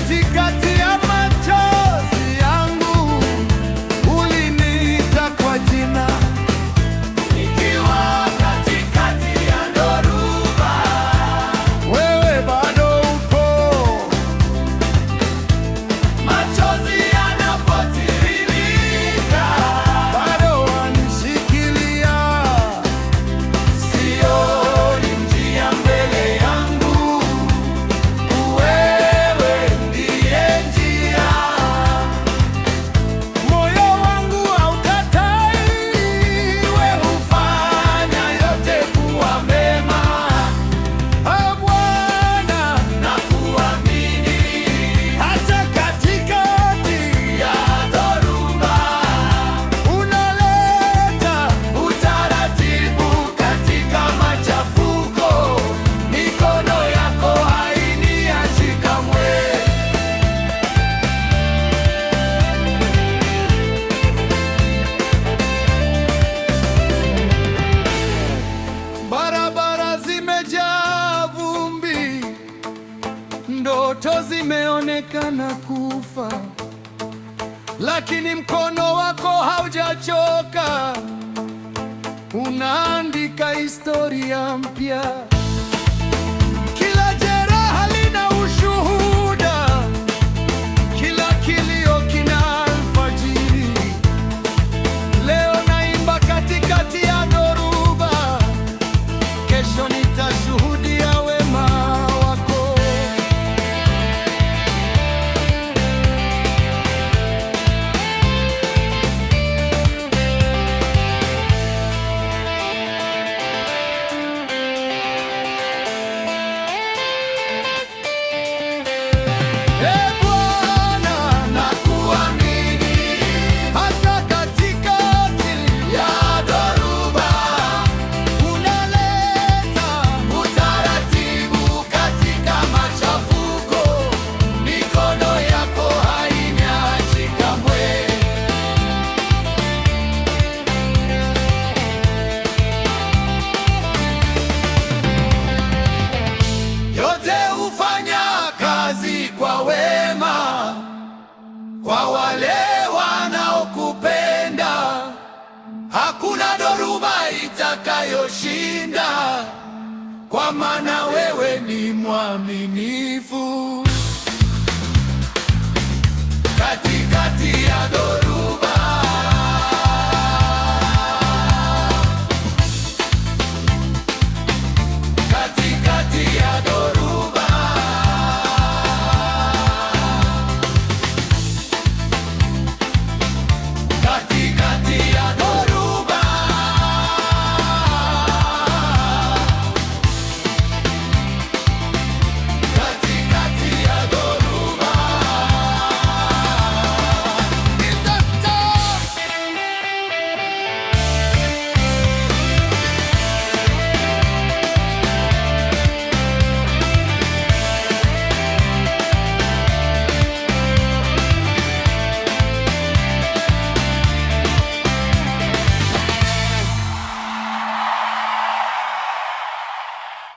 katikati ya machozi yangu, uliniita kwa jina. Nikiwa katikati ya dhoruba, wewe bado upo. Machozi yanapotiririka, bado wanishikilia. Sioni njia mbele yangu, wewe ndiye njia. Moyo wangu haukatai, wewe hufanya yote kuwa mema. Bwana, nakuamini hata katikati ya dhoruba. Unaleta utaratibu katika machafuko, mikono yako hainiachi kamwe. Barabara zimejaa vumbi, ndoto zimeonekana kufa, lakini mkono wako haujachoka, unaandika historia mpya. Kila jeraha lina ushuhuda, kila kilio kina alfajiri. Leo naimba katikati ya dhoruba, kesho nitashuhudia wema wako. Bwana, nakuamini hata katikati ya dhoruba. Unaleta utaratibu katika machafuko, mikono yako hainiachi kamwe. Yote hufanya kazi kwa wema, kwa wale wanaokupenda. Hakuna dhoruba itakayoshinda, kwa maana wewe ni mwaminifu.